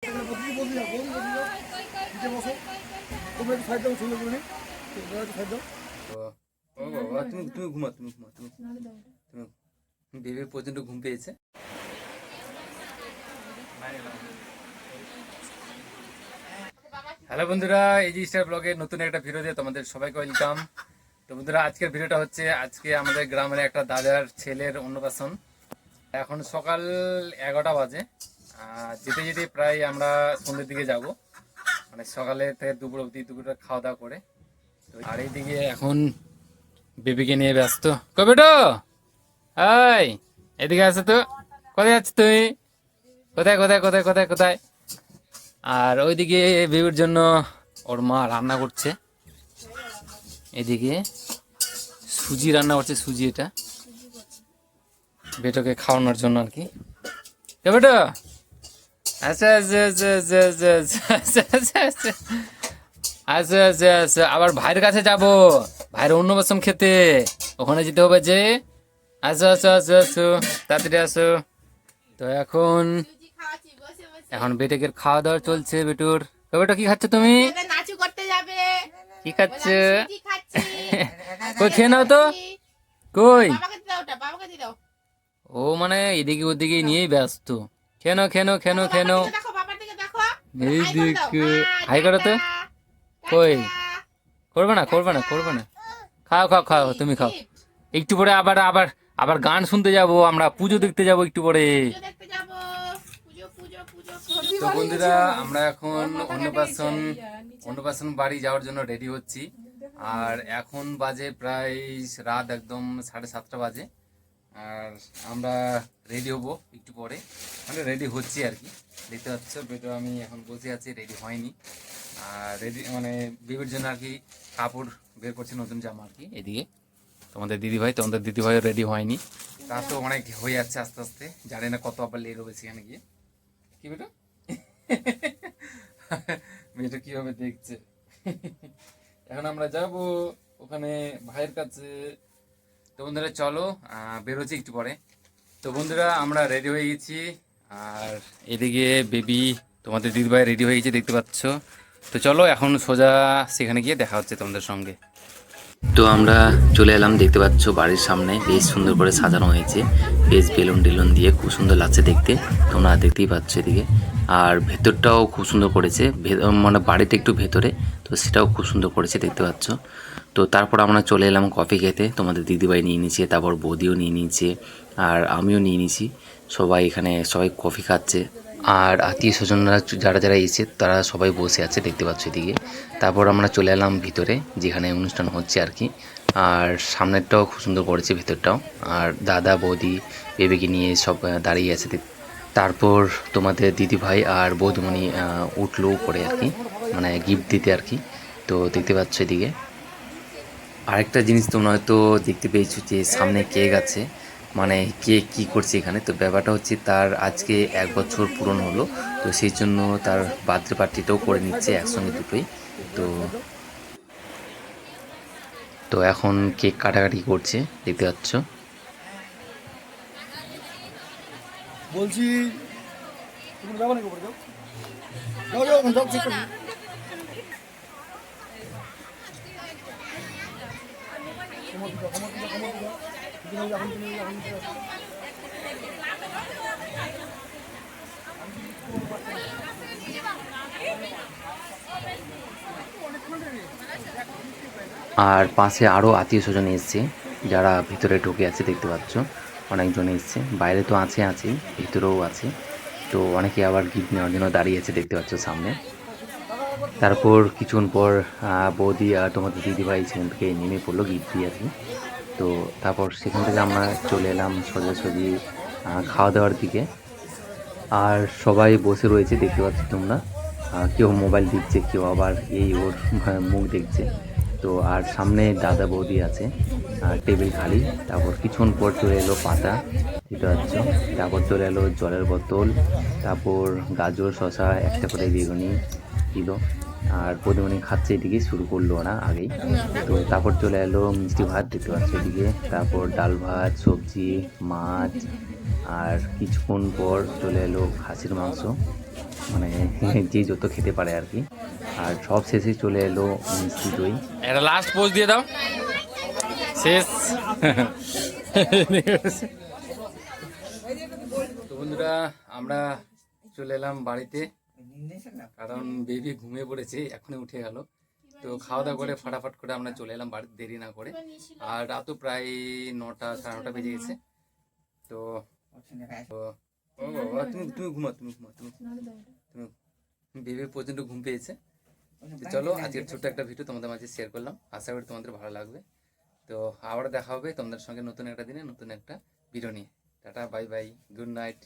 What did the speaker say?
তুমি ঘুমা তুমি বেবির প্রচন্ড ঘুম পেয়েছে। হ্যালো বন্ধুরা, এজি স্টার ব্লগের নতুন একটা ভিডিওতে তোমাদের সবাইকে ওয়েলকাম। তো বন্ধুরা, আজকের ভিডিওটা হচ্ছে আজকে আমাদের গ্রামের একটা দাদার ছেলের অন্নপ্রাশন। এখন সকাল 11টা বাজে। যেতে যেতে প্রায় আমরা সন্ধ্যের দিকে যাব, মানে সকালে থেকে দুপুর অবধি, দুপুরটা খাওয়া দাওয়া করে। আর এইদিকে এখন বেবিকে নিয়ে ব্যস্ত। কবেটো হাই, এদিকে আসো তো। কোথায় যাচ্ছ তুমি? কোথায় কোথায় কোথায় কোথায় কোথায়? আর ওইদিকে বেবির জন্য ওর মা রান্না করছে। এদিকে সুজি রান্না করছে, সুজি এটা বেটোকে খাওয়ানোর জন্য আর কি। বেটো আচ্ছা আচ্ছা আচ্ছা আচ্ছা আচ্ছা আচ্ছা আচ্ছা আচ্ছা আচ্ছা আচ্ছা, আবার ভাইয়ের কাছে যাব, ভাইয়ের অন্নপ্রাশন খেতে, ওখানে যেতে হবে যে। আচ্ছা আচ্ছা আচ্ছা আচ্ছা, তাড়াতাড়ি আসো। তো এখন বেটেকের খাওয়া দাওয়া চলছে। বেটুর, বেটো কি খাচ্ছ তুমি? কি খাচ্ছ? কই খেয়ে নাও তো। কই ও, মানে এদিকে ওদিকে নিয়েই ব্যস্ত। কেন কেন কেন কেন এই দিক হাই করো তো। কই করবে না করবে না করবে না। খাও খাও খাও, তুমি খাও। একটু পরে আবার আবার আবার গান শুনতে যাব, আমরা পুজো দেখতে যাব একটু পরে। তো বন্ধুরা, আমরা এখন অন্নপ্রাশন বাড়ি যাওয়ার জন্য রেডি হচ্ছি। আর এখন বাজে প্রায় রাত একদম 7:30 বাজে। আর আমরা রেডি হব একটু পরে, মানে রেডি হচ্ছি আর কি। দেখতে পাচ্ছ বেটো আমি এখন বসে আছি, রেডি হয়নি। আর রেডি মানে বেবির জন্য আর কি কাপড় বের করছে, নতুন জামা আর কি। এদিকে তোমাদের দিদিভাইও রেডি হয়নি। তা তো অনেক হয়ে যাচ্ছে আস্তে আস্তে, জানি না কত আবার লেট হবে সেখানে গিয়ে। কি বেটো মেয়েটা কিভাবে দেখছে। এখন আমরা যাব ওখানে ভাইয়ের কাছে। তো বন্ধুরা চলো, বেরোচ্ছি একটু পরে। তো বন্ধুরা, আমরা রেডি হয়ে গেছি। আর এদিকে বেবি তোমাদের দিদিভাই রেডি হয়ে গেছে, দেখতে পাচ্ছ। তো চলো এখন সোজা সেখানে গিয়ে দেখা হচ্ছে তোমাদের সঙ্গে। তো আমরা চলে এলাম, দেখতে পাচ্ছ বাড়ির সামনে বেশ সুন্দর করে সাজানো হয়েছে, বেশ বেলুন টেলুন দিয়ে খুব সুন্দর লাগছে দেখতে, তোমরা দেখতেই পাচ্ছ এদিকে। আর ভেতরটাও খুব সুন্দর করেছে, মানে বাড়িতে একটু ভেতরে, তো সেটাও খুব সুন্দর করেছে দেখতে পাচ্ছ। তো তারপর আমরা চলে এলাম কফি খেতে, তোমাদের দিদিভাই নিয়ে নিয়েছে, তারপর বৌদিও নিয়ে নিয়েছে, আর আমিও নিয়ে নিয়েছি। সবাই এখানে সবাই কফি খাচ্ছে। আর আত্মীয় স্বজনরা যারা যারা এসেছে তারা সবাই বসে আছে দেখতে পাচ্ছ এদিকে। তারপর আমরা চলে এলাম ভিতরে, যেখানে অনুষ্ঠান হচ্ছে আর কি। আর সামনেরটাও খুব সুন্দর করেছে, ভিতরটাও। আর দাদা বৌদি বেবিকে নিয়ে সব দাঁড়িয়ে আছে। তারপর তোমাদের দিদিভাই আর বৌদিমণি উঠলো উপরে আর কি, মানে গিফট দিতে আর কি। তো দেখতে পাচ্ছ এদিকে আরেকটা জিনিস তোমরা হয়তো দেখতে পেয়েছো, যে সামনে কেক আছে, মানে কে কি করছে এখানে। তো ব্যাপারটা হচ্ছে তার আজকে 1 বছর পূরণ হলো, তো সেই জন্য তার বার্থডে পার্টিটাও করে নিচ্ছে একসঙ্গে দুটোই। তো তো এখন কেক কাটাকাটি করছে দেখতে পাচ্ছ। বলছি আর পাশে আরও আত্মীয় স্বজন এসছে, যারা ভিতরে ঢুকে আছে দেখতে পাচ্ছ। অনেকজন এসছে, বাইরে তো আছে ভিতরেও আছে। তো অনেকে আবার গিফট নেওয়ার জন্য দাঁড়িয়ে আছে দেখতে পাচ্ছ সামনে। তারপর কিছুক্ষণ পর বৌদি আর তোমাদের দিদিভাই সেখান থেকে নেমে পড়লো গিফট দিয়ে আর কি। তো তারপর সেখান থেকে আমরা চলে এলাম সোজাসুজি খাওয়া দাওয়ার দিকে। আর সবাই বসে রয়েছে দেখতে পাচ্ছ তোমরা, কেউ মোবাইল দিচ্ছে, কেউ আবার এই ওর মুখ দেখছে। তো আর সামনে দাদা বৌদি আছে, টেবিল খালি। তারপর কিছুক্ষণ পর চলে এলো পাতা, দেখতে পাচ্ছ। তারপর চলে এলো জলের বোতল, তারপর গাজর শশা একটা করে বেগুনি দিল। আর প্রতিমণি খাচ্ছে, এদিকে শুরু করলো ওরা আগেই। তো তারপর চলে এলো মিষ্টি ভাত দেখতে পাচ্ছ এদিকে, তারপর ডাল ভাত, সবজি, মাছ। আর কিছুক্ষণ পর চলে এলো খাসির মাংস। মানে যে যত খেতে পারে আর কি। আর সব শেষে চলে এলো মিষ্টি দই। একটা লাস্ট পোজ দিয়ে দাও, শেষ। তো বন্ধুরা আমরা চলে এলাম বাড়িতে, কারণ বেবি ঘুমিয়ে পড়েছে, এখনই উঠে গেল। তো খাওয়া দাওয়া করে ফাটাফাট করে আমরা চলে এলাম বাড়িতে, দেরি না করে। আর রাতও প্রায় 9টা সাড়ে 9টা বেজে গেছে। তো তো ও বাবা, তুমি তুমি ঘুমা, তুমি ঘুমা, তুমি বেবি প্রচন্ড ঘুম পেয়েছে। তো চলো, আজকের ছোট্ট একটা ভিডিও তোমাদের মাঝে শেয়ার করলাম, আশা করি তোমাদের ভালো লাগবে। তো আবার দেখা হবে তোমাদের সঙ্গে নতুন একটা দিনে নতুন একটা ভিডিও নিয়ে। Tata, bye bye, good night.